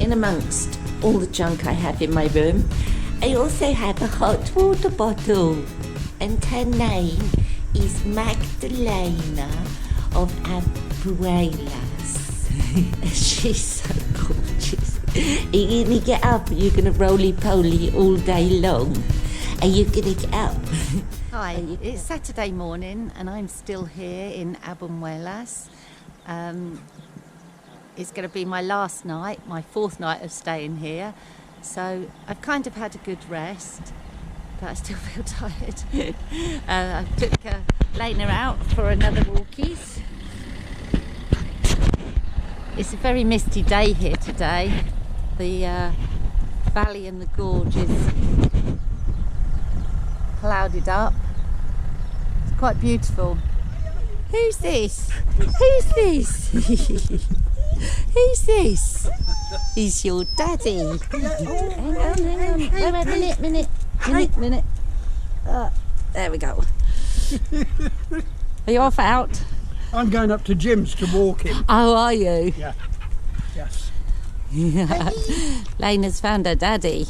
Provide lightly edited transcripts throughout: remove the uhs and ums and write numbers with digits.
in amongst all the junk I have in my room, I also have a hot water bottle, and her name is Magdalena of Abuñuelas. She's so gorgeous. Are you going to get up? Are you going to roly-poly all day long? Are you going to get up? Hi, it's Saturday morning and I'm still here in Abuñuelas. It's going to be my last night, my fourth night of staying here. So I've kind of had a good rest, but I still feel tired. I took Lena out for another walkies. It's a very misty day here today. The valley and the gorge is clouded up. It's quite beautiful. Who's this? Who's this? Who's this? He's your daddy. Hang on. Wait, minute. There we go. Are you off out? I'm going up to Jim's to walk him. Oh, are you? Yeah. Yes. Yeah. Lena's found her daddy.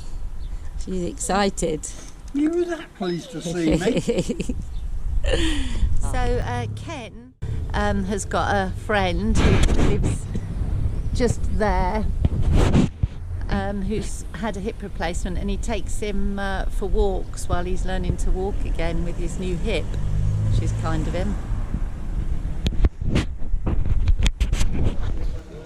She's excited. You were that pleased to see me. So Ken has got a friend who lives just there, who's had a hip replacement, and he takes him for walks while he's learning to walk again with his new hip, which is kind of him.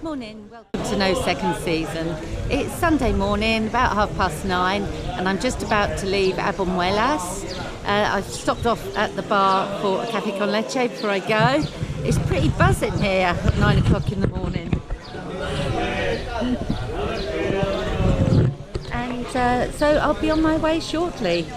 Morning, welcome to No Second Season. It's Sunday morning, about 9:30, and I'm just about to leave Abuñuelas. I've stopped off at the bar for a café con leche before I go. It's pretty buzzing here at 9 o'clock in the morning. And so I'll be on my way shortly.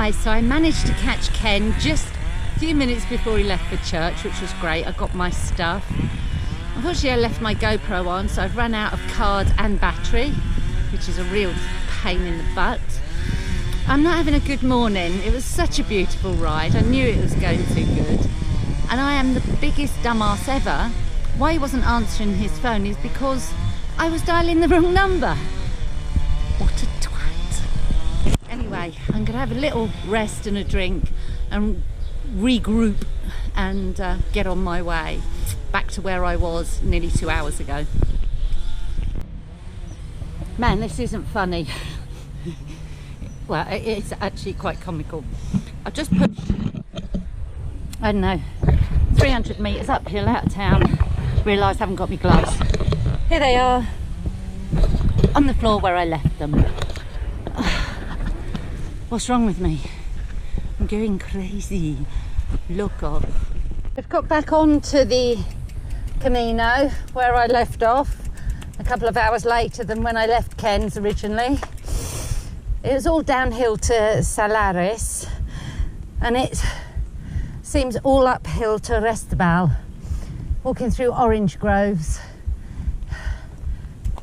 Hi, so I managed to catch Ken just a few minutes before he left for church, which was great. I got my stuff. Unfortunately, I left my GoPro on, so I've run out of card and battery, which is a real pain in the butt. I'm not having a good morning. It was such a beautiful ride. I knew it was going too good. And I am the biggest dumbass ever. Why he wasn't answering his phone is because I was dialing the wrong number. What a twat. Anyway, I'm going to have a little rest and a drink and regroup and get on my way back to where I was nearly 2 hours ago. Man, this isn't funny. Well, it's actually quite comical. I just pushed, I don't know, 300 metres uphill out of town. Realised I haven't got my gloves. Here they are, on the floor where I left them. What's wrong with me? I'm going crazy. Look off. I've got back onto the Camino where I left off a couple of hours later than when I left Ken's originally. It was all downhill to Salaris and it seems all uphill to Restabal, walking through orange groves.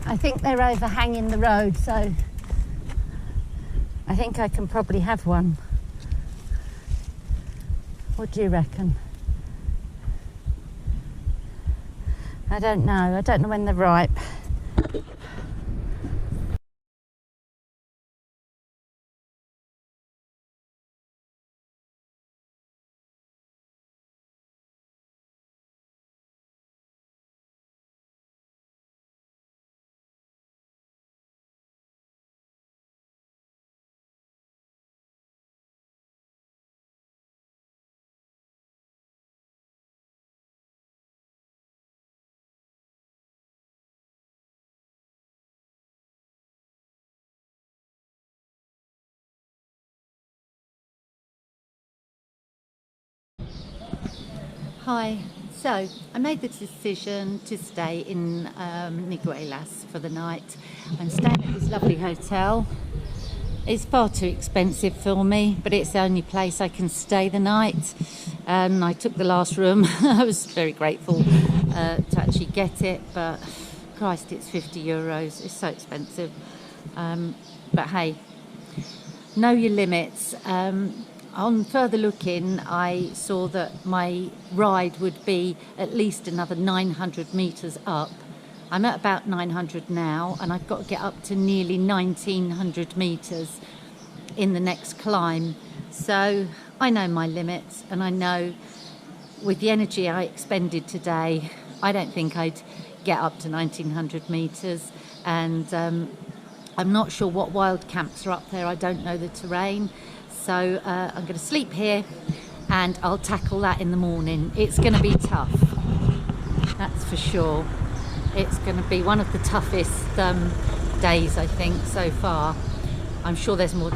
I think they're overhanging the road, so I think I can probably have one. What do you reckon? I don't know. I don't know when they're ripe. Hi, so I made the decision to stay in Albunuelas for the night. I'm staying at this lovely hotel. It's far too expensive for me, but it's the only place I can stay the night. I took the last room. I was very grateful to actually get it, but Christ, it's €50. It's so expensive. But hey, know your limits. On further looking, I saw that my ride would be at least another 900 metres up. I'm at about 900 now, and I've got to get up to nearly 1900 metres in the next climb. So I know my limits, and I know with the energy I expended today, I don't think I'd get up to 1900 metres. And I'm not sure what wild camps are up there. I don't know the terrain. So I'm going to sleep here and I'll tackle that in the morning. It's going to be tough, that's for sure. It's going to be one of the toughest days, I think, so far. I'm sure there's more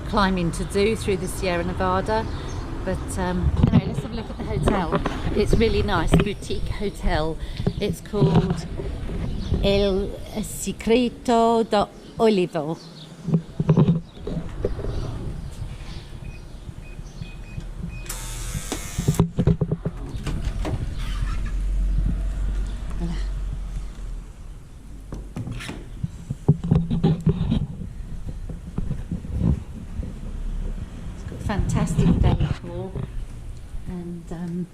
climbing to do through the Sierra Nevada. But anyway, let's have a look at the hotel. It's really nice, boutique hotel. It's called El Secreto do Olivo. Fantastic decor and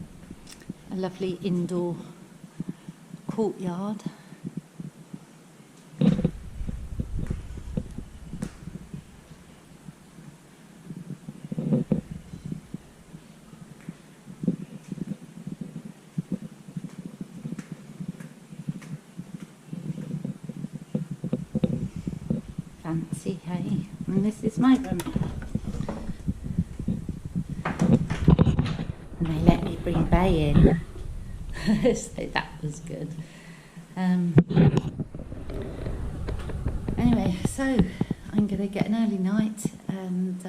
a lovely indoor courtyard. Fancy, hey? And this is my room. And they let me bring Bay in, so that was good. Anyway, so I'm going to get an early night and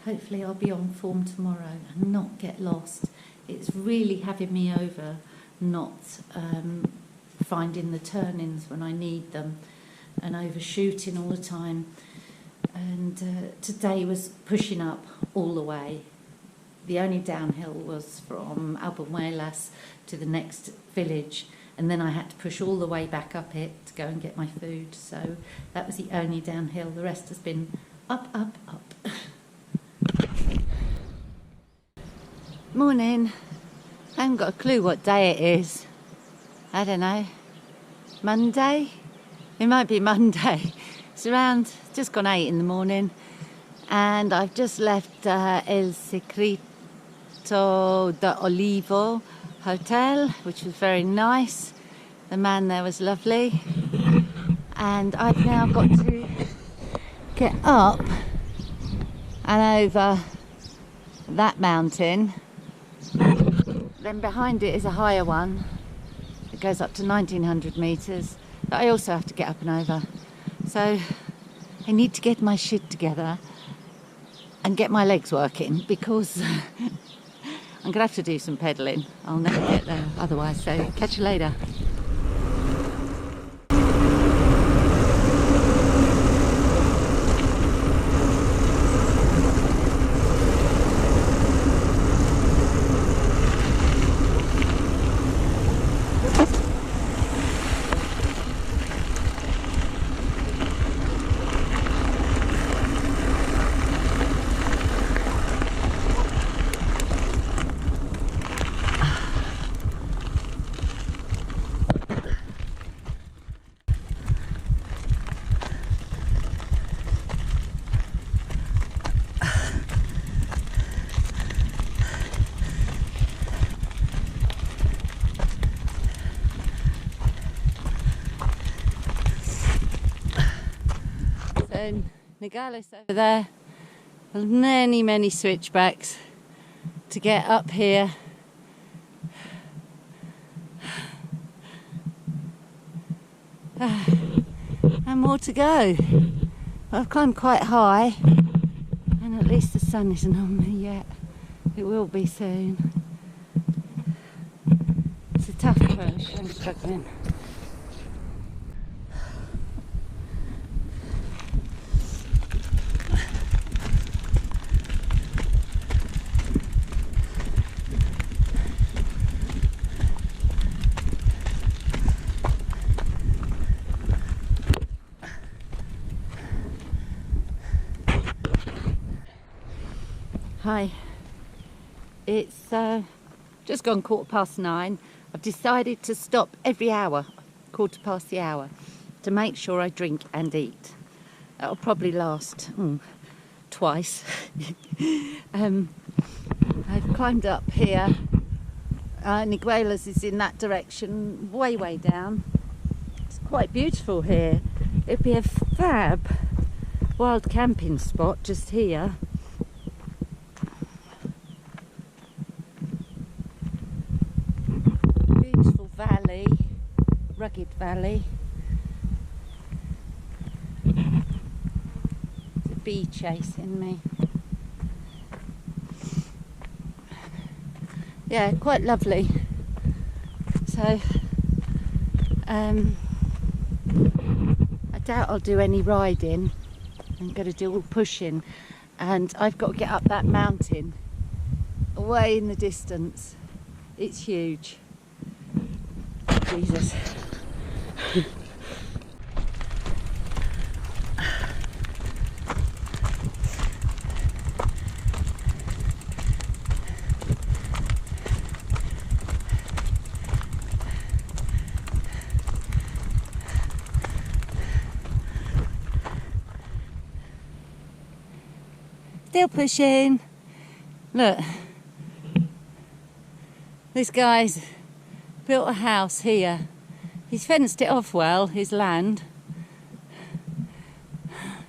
hopefully I'll be on form tomorrow and not get lost. It's really having me over not finding the turn-ins when I need them and overshooting all the time. And today was pushing up all the way. The only downhill was from Albunuelas to the next village, and then I had to push all the way back up it to go and get my food. So that was the only downhill. The rest has been up, up, up. Morning. I haven't got a clue what day it is. I don't know. Monday? It might be Monday. It's around, just gone 8 in the morning, and I've just left El Secreto de Olivo Hotel, which was very nice. The man there was lovely, and I've now got to get up and over that mountain. Then behind it is a higher one. It goes up to 1900 metres that I also have to get up and over. So I need to get my shit together and get my legs working, because I'm going to have to do some pedalling. I'll never get there otherwise, so catch you later. And Nogales over there, many switchbacks to get up here. And more to go. I've climbed quite high, and at least the sun isn't on me yet. It will be soon. It's a tough push, I'm struggling. Hi, it's just gone 9:15. I've decided to stop every hour, 1/4 the hour, to make sure I drink and eat. That'll probably last twice. I've climbed up here. Abuñuelas is in that direction, way down. It's quite beautiful here. It'd be a fab wild camping spot just here. Valley, rugged valley. There's a bee chasing me. Yeah, quite lovely. So I doubt I'll do any riding. I'm going to do all pushing, and I've got to get up that mountain away in the distance. It's huge. Jesus. Still pushing. Look. This guy's built a house here. He's fenced it off well, his land.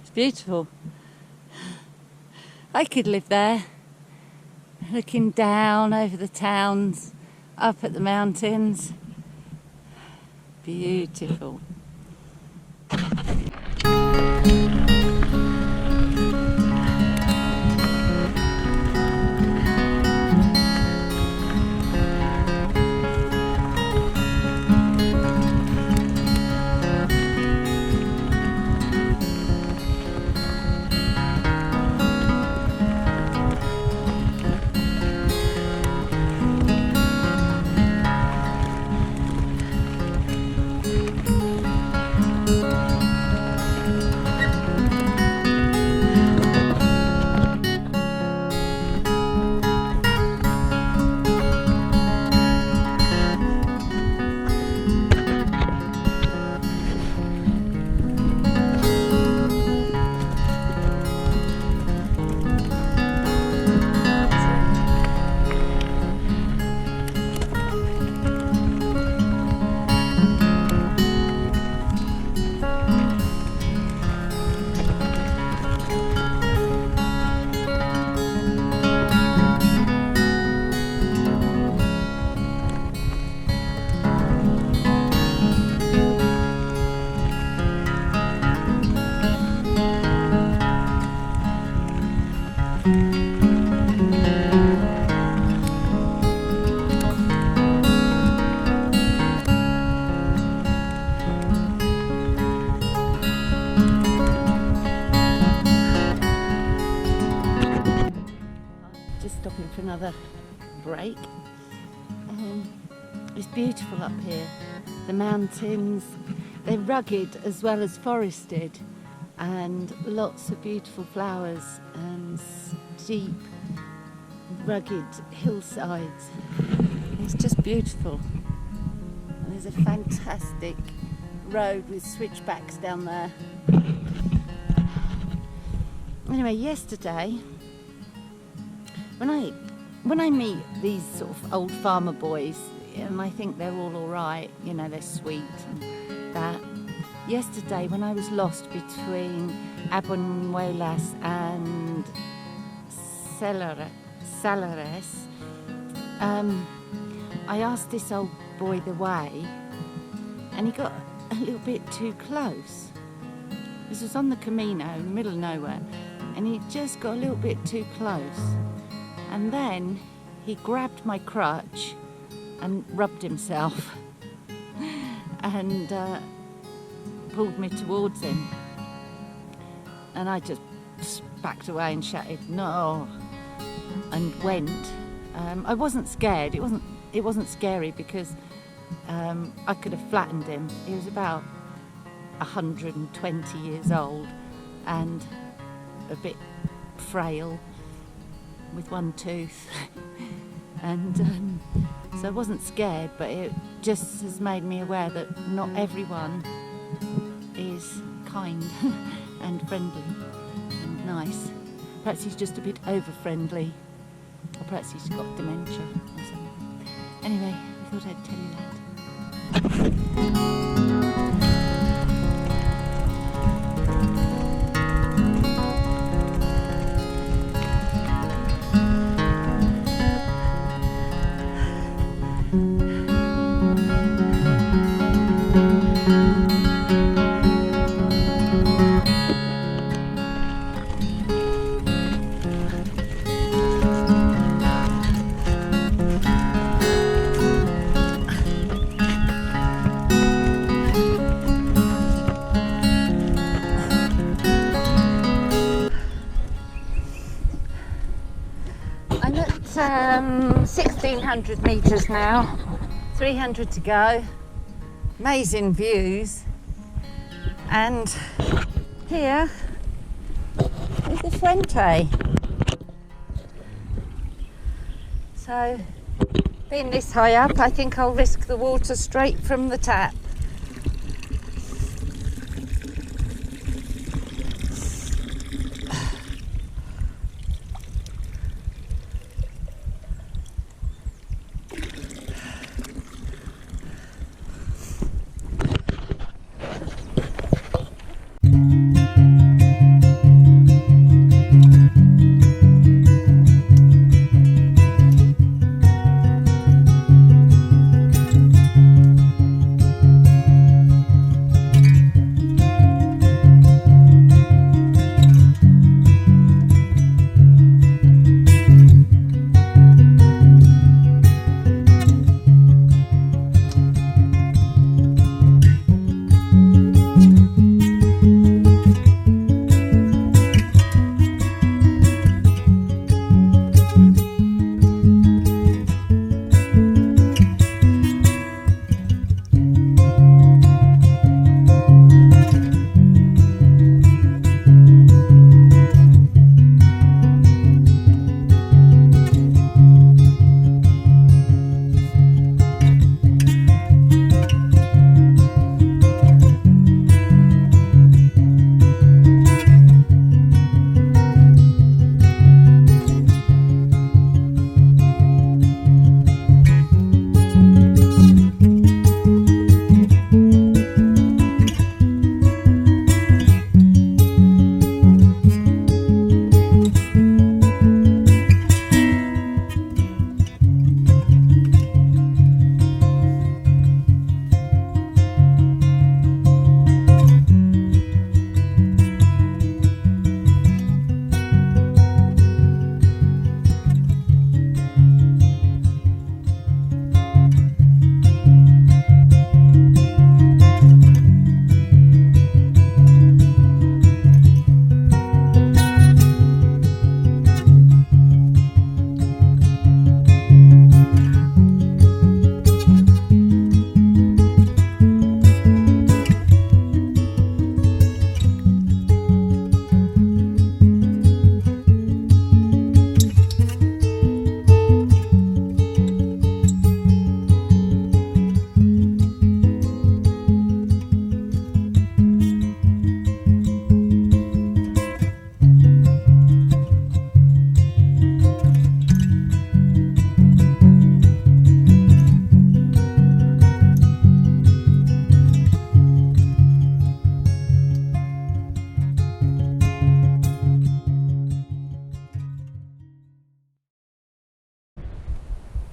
It's beautiful. I could live there, looking down over the towns, up at the mountains. Beautiful. Just stopping for another break. It's beautiful up here. The mountains, they're rugged as well as forested, and lots of beautiful flowers and steep, rugged hillsides. It's just beautiful. And there's a fantastic road with switchbacks down there. Anyway, yesterday, when I meet these sort of old farmer boys, and I think they're all right, you know, they're sweet and that. Yesterday, when I was lost between Abuñuelas and Salares, I asked this old boy the way, and he got a little bit too close. This was on the Camino, in the middle of nowhere, and he just got a little bit too close. And then he grabbed my crutch and rubbed himself and pulled me towards him. And I just backed away and shouted, "No," and went. I wasn't scared. It wasn't scary because I could have flattened him. He was about 120 years old and a bit frail with one tooth. And so I wasn't scared, but it just has made me aware that not everyone is kind and friendly and nice. Perhaps he's just a bit over-friendly, or perhaps he's got dementia or something. Anyway, I thought I'd tell you that. I'm at 1,600 metres now, 300 to go, amazing views, and here is the Fuente. So, being this high up, I think I'll risk the water straight from the tap.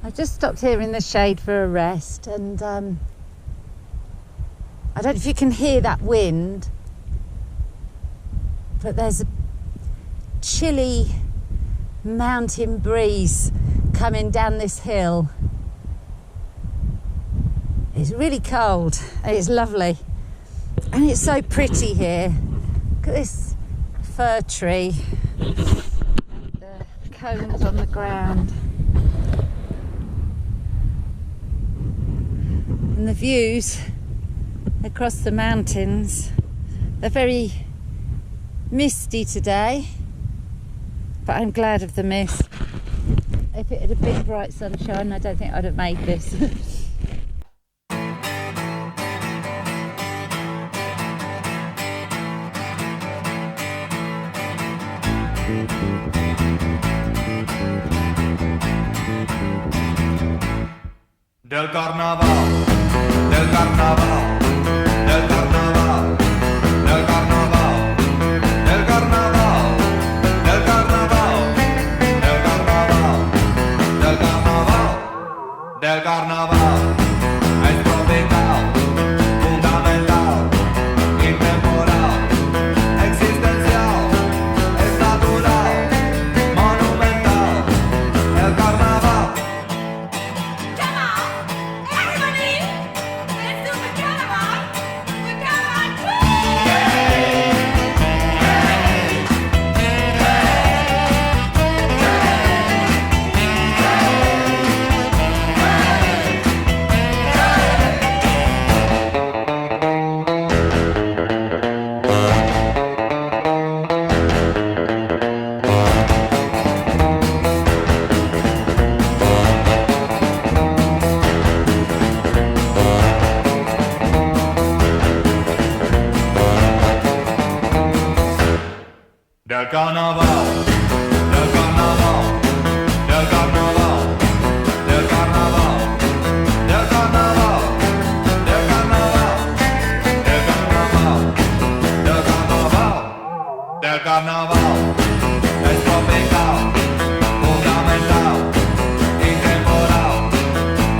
I just stopped here in the shade for a rest, and I don't know if you can hear that wind, but there's a chilly mountain breeze coming down this hill. It's really cold and it's lovely, and it's so pretty here. Look at this fir tree and the cones on the ground, and the views across the mountains. They're very misty today, but I'm glad of the mist. If it had been bright sunshine, I don't think I'd have made this. Del carnaval, del carnaval, del carnaval, del carnaval, del carnaval, del carnaval, del carnaval, del carnaval, del carnaval. Es tropical, fundamental, intemporal, existencial, es natural, monumental, el carnaval. Del carnaval, del carnaval, del carnaval, del carnaval, del carnaval, del carnaval, del carnaval, del carnaval, del carnaval. Es tropical, fundamental, intemporal,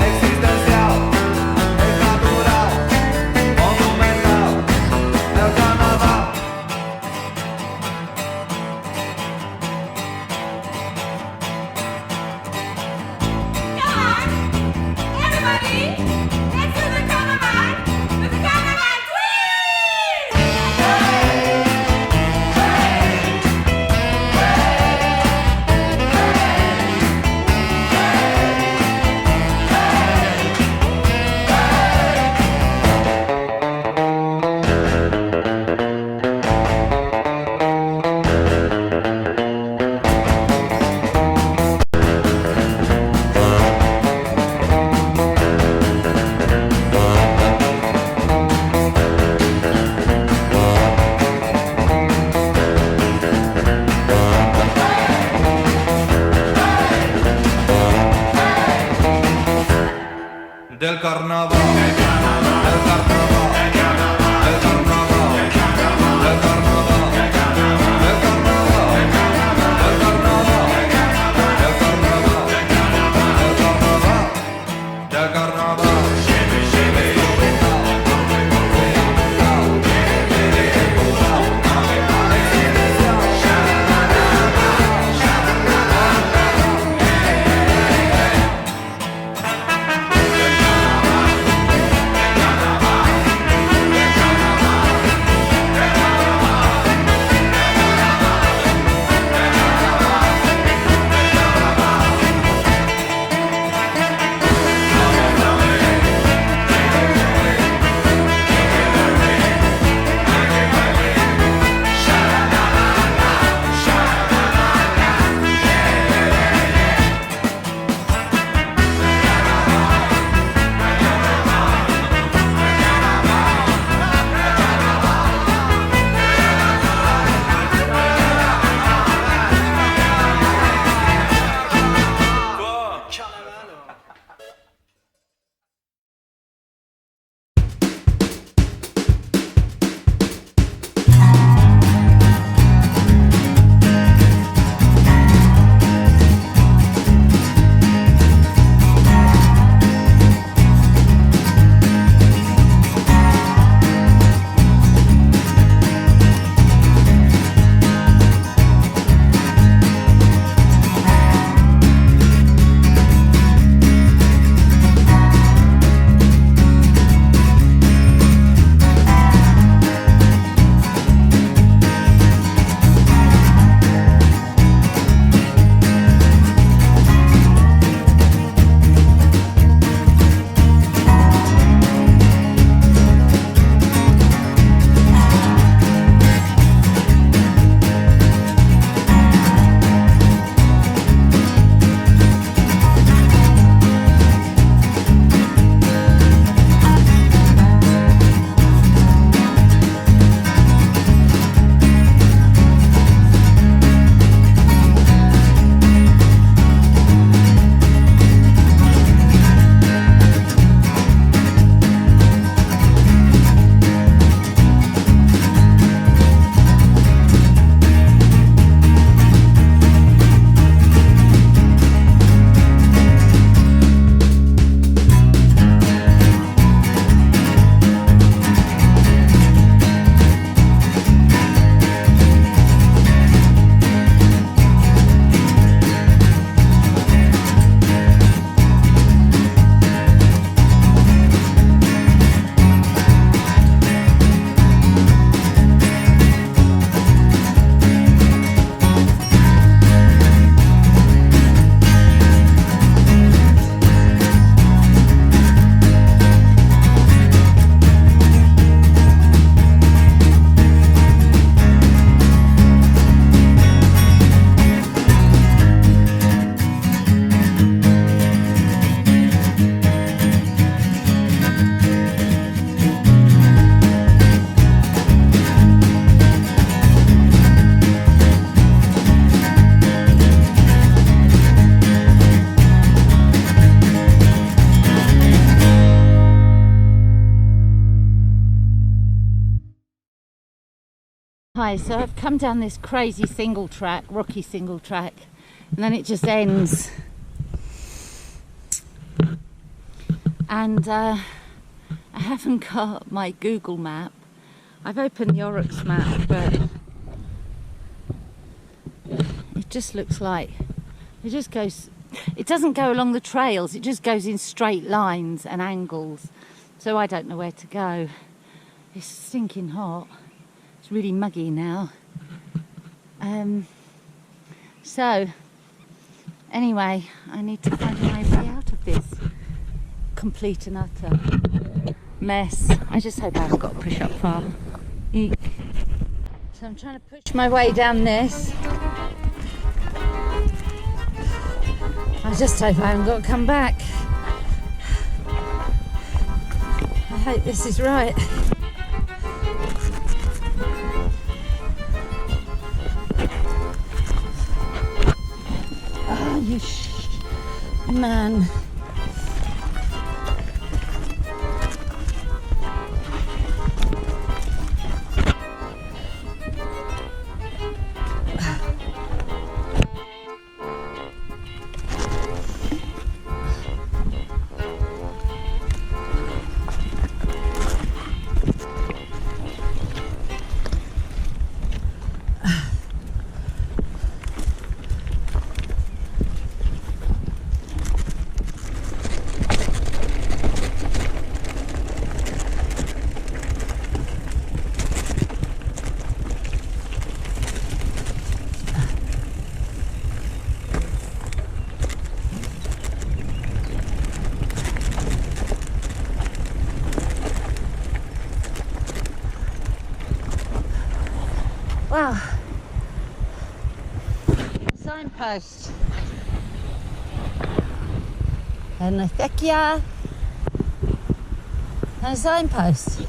existencial, es natural, monumental, el carnaval. Del carnaval, del carnaval, del carnaval, del carnaval, del carnaval, del carnaval, del carnaval, del carnaval, del carnaval, del carnaval, del carnaval. Hi, so I've come down this crazy single track, rocky single track, and then it just ends. And I haven't got my Google map. I've opened the Oryx map, but it just looks like it just goes, it doesn't go along the trails, it just goes in straight lines and angles. So I don't know where to go. It's stinking hot. It's really muggy now. So anyway, I need to find my way out of this complete and utter mess. I just hope I haven't got to push up far. Eek. So I'm trying to push my way down this. I just hope I haven't got to come back. I hope this is right. Oh, you man. Wow, signpost. And a thekia. And a signpost.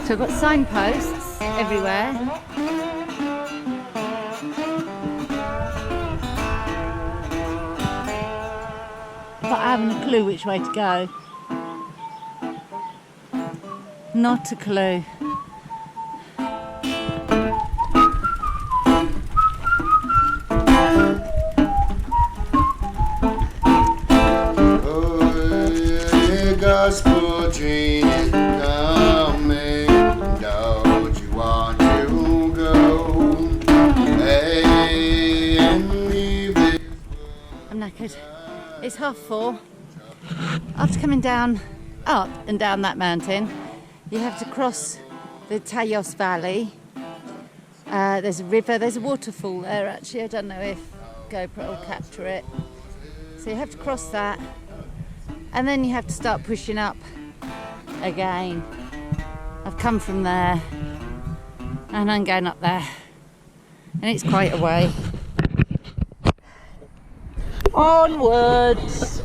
So I've got signposts everywhere. haven't a clue which way to go. Not a clue. Gospel train is coming. Don't you want to go? Hey, and leave this I'm knackered. It's 4:30. After coming up and down that mountain, you have to cross the Taos Valley. There's a river, there's a waterfall there actually. I don't know if GoPro will capture it. So you have to cross that. And then you have to start pushing up again. I've come from there and I'm going up there. And it's quite a way. Onwards!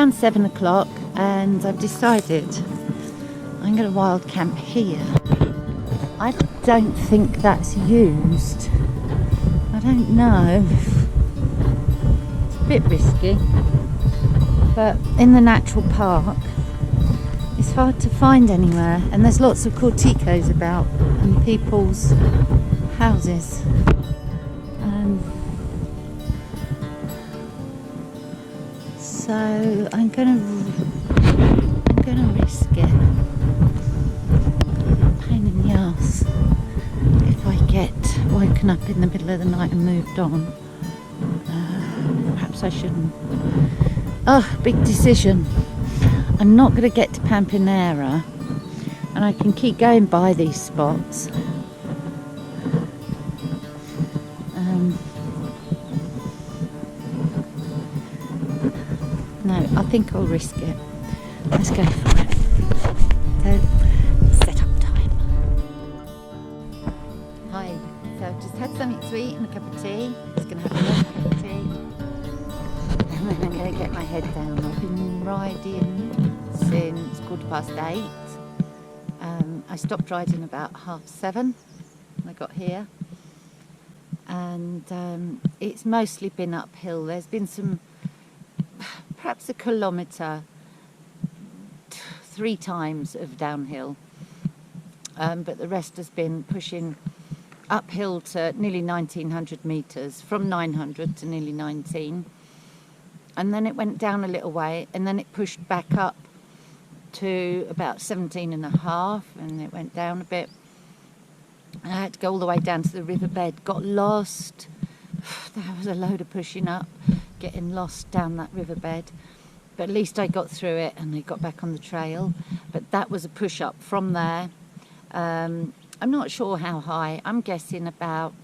around 7 o'clock and I've decided I'm going to wild camp here. I don't think that's used. I don't know. It's a bit risky, but in the natural park it's hard to find anywhere, and there's lots of corticos about and people's houses. So I'm gonna risk it. Pain in the ass if I get woken up in the middle of the night and moved on. Perhaps I shouldn't. Oh, big decision. I'm not going to get to Pampaneira, and I can keep going by these spots. No, I think I'll risk it. Let's go for it. So, set up time. Hi, so I've just had something to eat and a cup of tea. Just going to have another cup of tea. And then I'm going to get my head down. I've been riding since 8:15. I stopped riding about 7:30 when I got here. And it's mostly been uphill. There's been some, perhaps a kilometre 3 times of downhill, but the rest has been pushing uphill to nearly 1900 metres, from 900 to nearly 19, and then it went down a little way, and then it pushed back up to about 17.5, and it went down a bit. I had to go all the way down to the riverbed, got lost. There was a load of pushing up, getting lost down that riverbed, but at least I got through it and I got back on the trail. But that was a push up from there. I'm not sure how high. I'm guessing about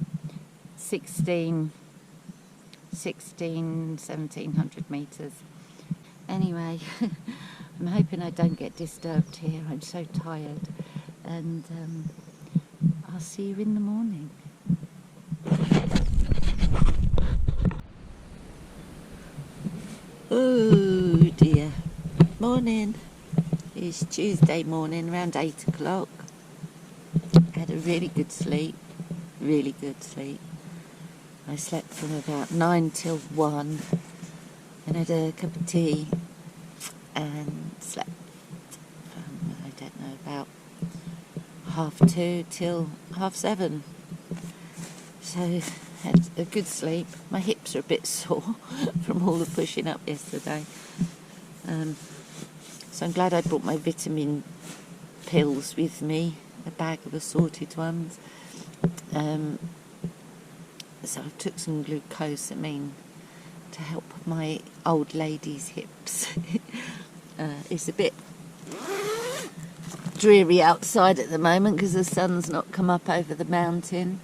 1700 metres. Anyway, I'm hoping I don't get disturbed here. I'm so tired, and I'll see you in the morning. Oh dear. Morning. It's Tuesday morning, around 8 o'clock. Had a really good sleep. Really good sleep. I slept from about 9 till 1. And had a cup of tea. And slept from, I don't know, about 2:30 till 7:30. So had a good sleep. My hips are a bit sore from all the pushing up yesterday. So I'm glad I brought my vitamin pills with me, a bag of assorted ones. So I took some glucosamine to help my old lady's hips. It's a bit dreary outside at the moment because the sun's not come up over the mountain.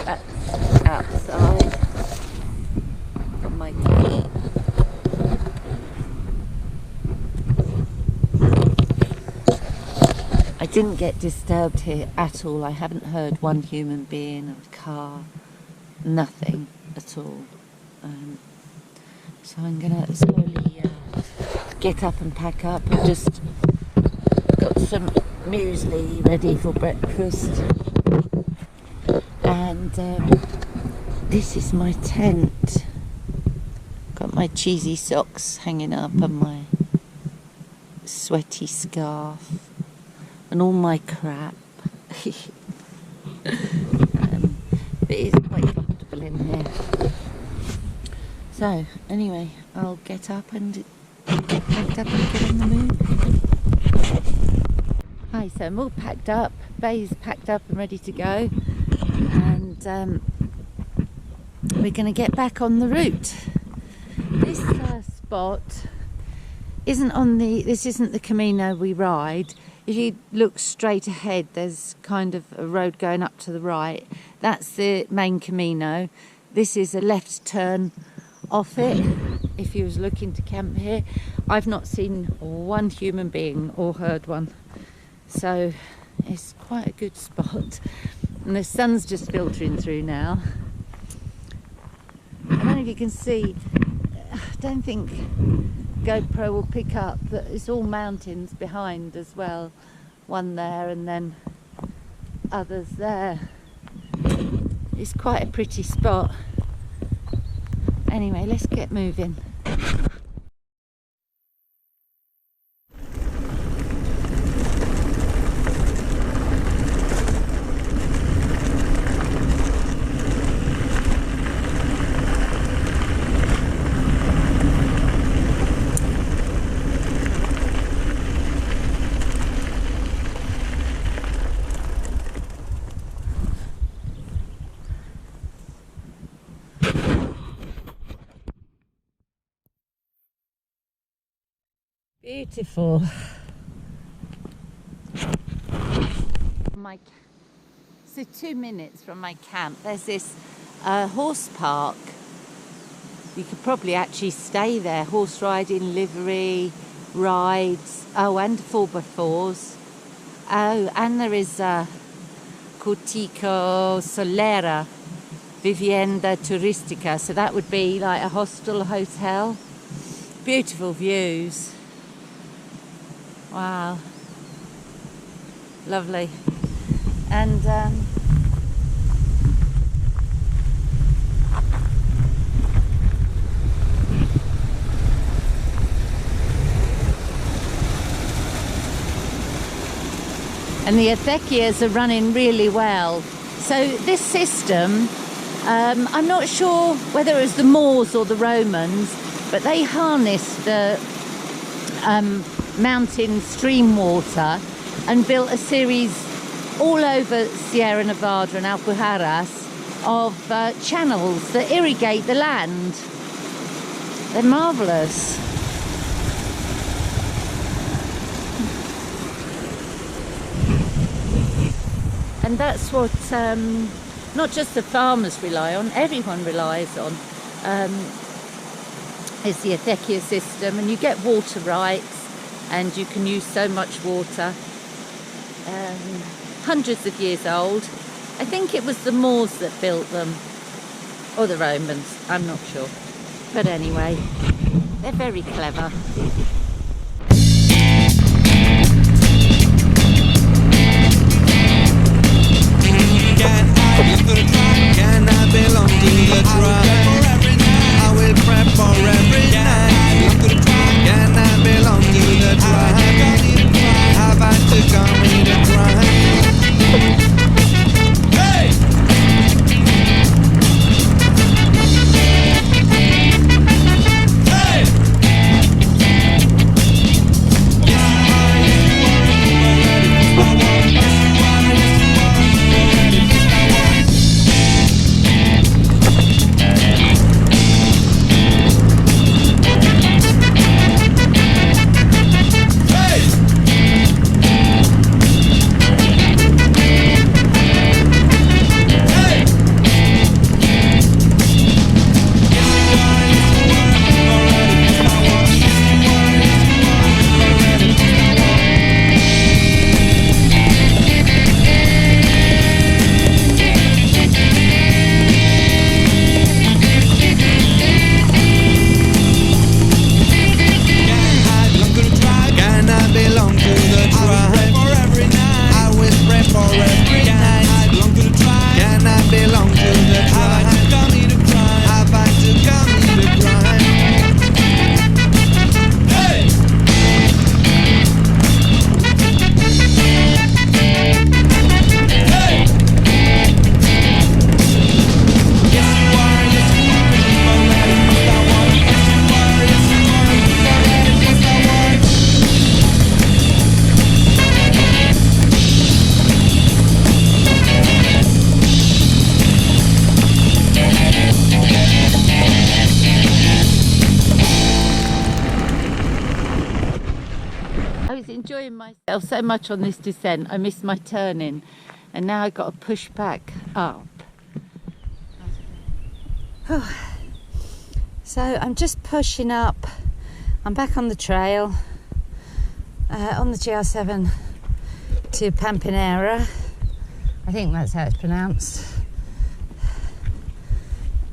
That's outside on my tea. I didn't get disturbed here at all. I haven't heard one human being or a car, nothing at all. So I'm going to slowly get up and pack up. I've just got some muesli ready for breakfast. And this is my tent. Got my cheesy socks hanging up and my sweaty scarf and all my crap. But it's quite comfortable in here. So anyway, I'll get up and get packed up and get on the move. Hi, so I'm all packed up. Bay's packed up and ready to go, and we're going to get back on the route. This spot this isn't the Camino we ride. If you look straight ahead, there's kind of a road going up to the right. That's the main Camino. This is a left turn off it if you was looking to camp here. I've not seen one human being or heard one, so it's quite a good spot, and the sun's just filtering through now. I don't know if you can see, I don't think GoPro will pick up, but it's all mountains behind as well, one there and then others there. It's quite a pretty spot. Anyway, let's get moving. Beautiful. So 2 minutes from my camp, there's this horse park. You could probably actually stay there. Horse riding, livery, rides. Oh, and 4x4s. Oh, and there is Cortico Solera, Vivienda Turistica. So that would be like a hostel, hotel. Beautiful views. Wow, lovely. And the acequias are running really well. So this system, I'm not sure whether it was the Moors or the Romans, but they harnessed the mountain stream water and built a series all over Sierra Nevada and Albunuelas of channels that irrigate the land. They're marvellous. And that's what not just the farmers rely on, everyone relies on, is the acequia system. And you get water rights, and you can use so much water. Hundreds of years old. I think it was the Moors that built them, or the Romans, I'm not sure. But anyway, they're very clever. Can I belong to the tribe? I will prep for every night. Can I belong to the tribe? Have I to commit a crime? Hey! Enjoying myself so much on this descent. I missed my turning, and now I've got to push back up. So I'm just pushing up. I'm back on the trail, on the GR7 to Pampaneira. I think that's how it's pronounced.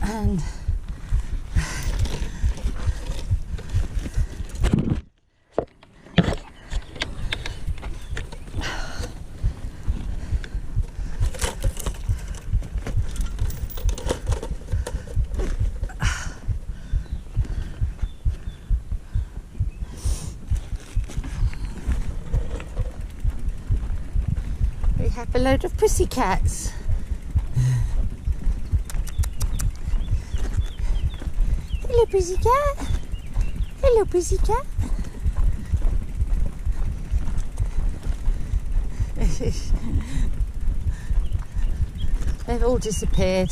And have a load of pussycats. Hello, pussycat. Hello, pussycat. They've all disappeared.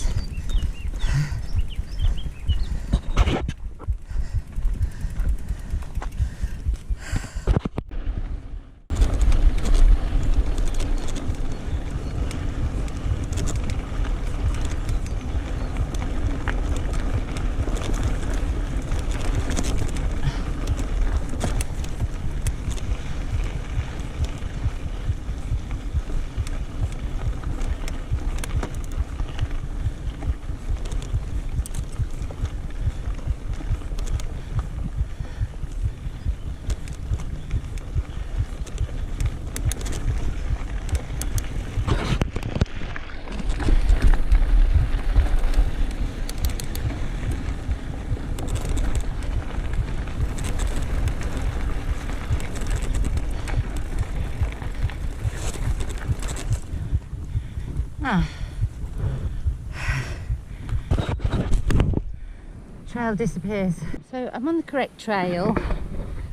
Trail disappears. So I'm on the correct trail,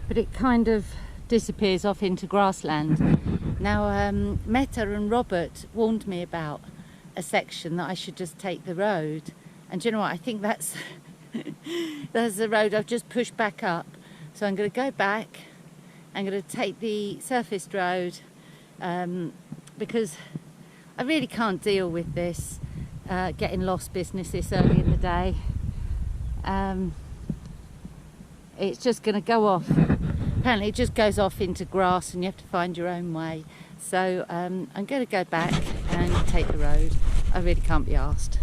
but it kind of disappears off into grassland. Now Meta and Robert warned me about a section that I should just take the road, and do you know what, I think that's that's the road I've just pushed back up. So I'm going to go back, I'm going to take the surfaced road, because I really can't deal with this getting lost business this early in the day. It's just going to go off. Apparently it just goes off into grass and you have to find your own way. So I'm going to go back and take the road. I really can't be arsed.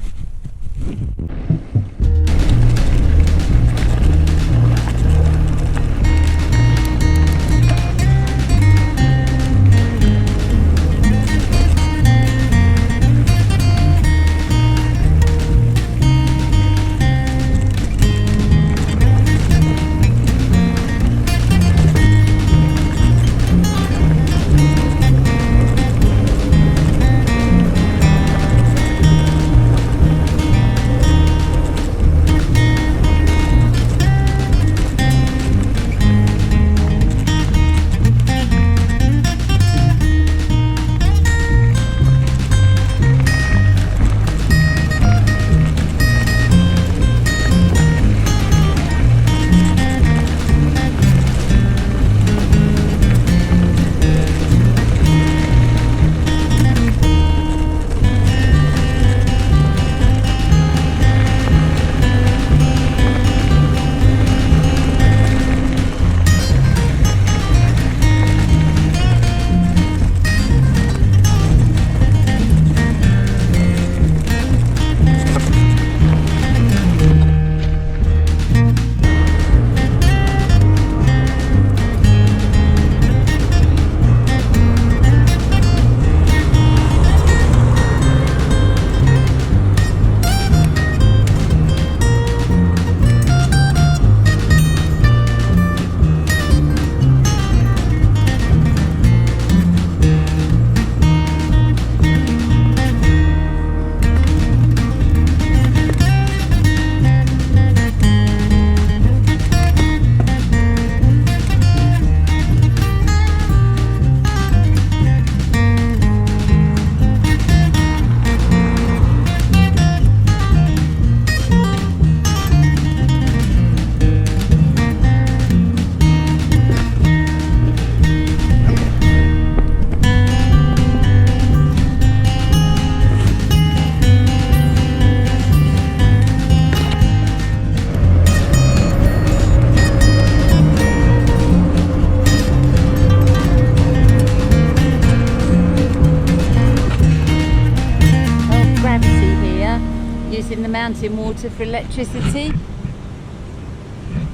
Using the mountain water for electricity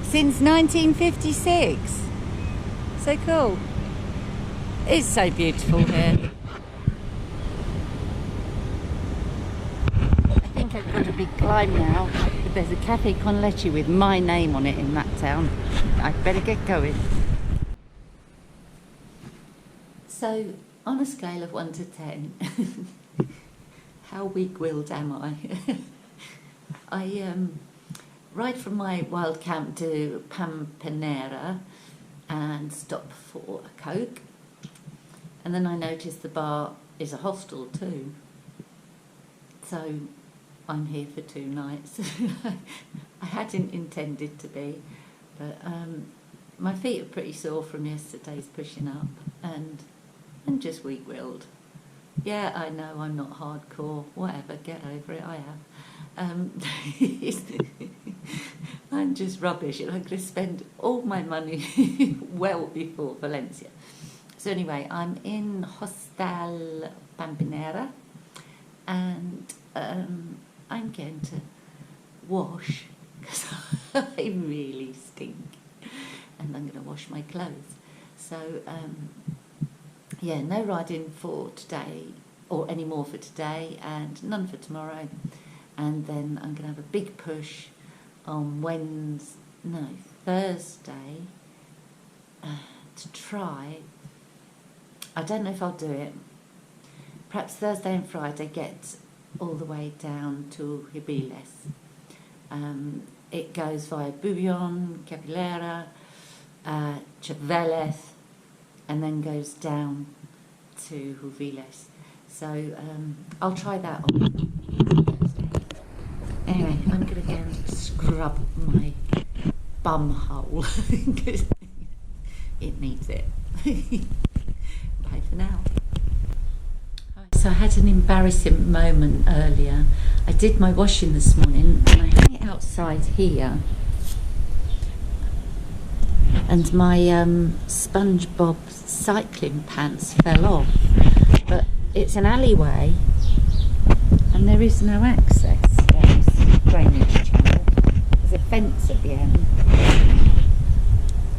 since 1956. So cool. It's so beautiful here. I think I've got a big climb now, but there's a cafe con leche with my name on it in that town. I'd better get going. So on a scale of 1 to 10, how weak-willed am I? I ride from my wild camp to Pampaneira and stop for a Coke. And then I notice the bar is a hostel too. So I'm here for 2 nights. I hadn't intended to be, but my feet are pretty sore from yesterday's pushing up, and I'm just weak-willed. Yeah, I know I'm not hardcore. Whatever, get over it. I have. I'm just rubbish. I'm going to spend all my money well before Valencia. So anyway, I'm in Hostel Pampaneira, and I'm going to wash because I really stink, and I'm going to wash my clothes. So yeah, no riding for today, or any more for today, and none for tomorrow. And then I'm going to have a big push on Thursday to try. I don't know if I'll do it. Perhaps Thursday and Friday get all the way down to Albunuelas. It goes via Maryann, Capileira, Altravesur, and then goes down to Albuñuelas. So I'll try that on Thursday. Anyway, I'm going to go and scrub my bum hole because it needs it. Bye for now. So I had an embarrassing moment earlier. I did my washing this morning and I hung it outside here, and my SpongeBob cycling pants fell off. But it's an alleyway and there is no access down this drainage channel. There's a fence at the end,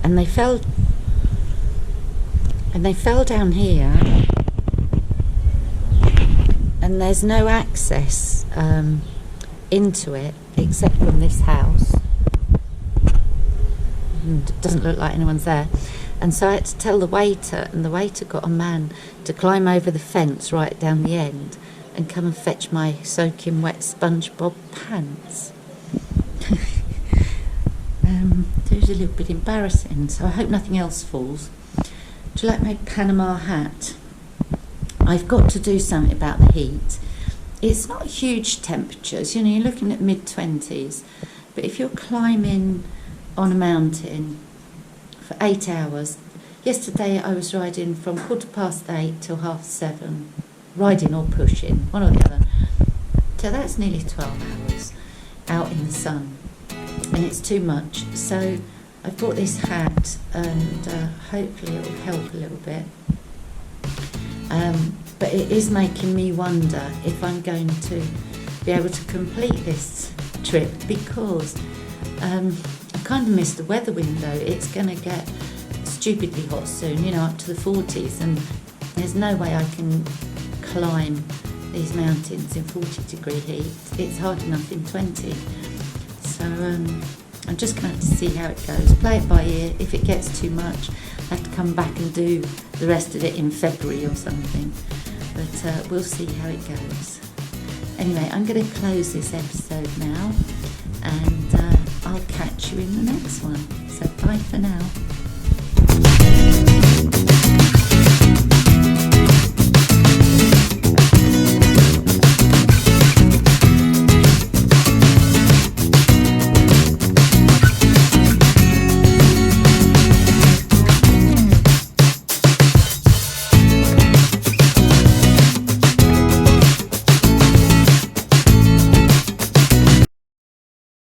and they fell down here, and there's no access into it except from this house, and it doesn't look like anyone's there. And so I had to tell the waiter, and the waiter got a man to climb over the fence right down the end and come and fetch my soaking wet SpongeBob pants. It was a little bit embarrassing, so I hope nothing else falls. Do you like my Panama hat? I've got to do something about the heat. It's not huge temperatures, you know, you're looking at mid-20s, but if you're climbing on a mountain for 8 hours, yesterday I was riding from 8:15 till 7:30, riding or pushing, one or the other. So that's nearly 12 hours out in the sun, and it's too much. So I've bought this hat, and hopefully it will help a little bit. But it is making me wonder if I'm going to be able to complete this trip, because I kind of missed the weather window. It's going to get stupidly hot soon, you know, up to the 40s, and there's no way I can climb these mountains in 40-degree heat. It's hard enough in 20. So I'm just going to have to see how it goes, play it by ear. If it gets too much, I have to come back and do the rest of it in February or something. But we'll see how it goes. Anyway, I'm going to close this episode now, and I'll catch you in the next one. So bye for now.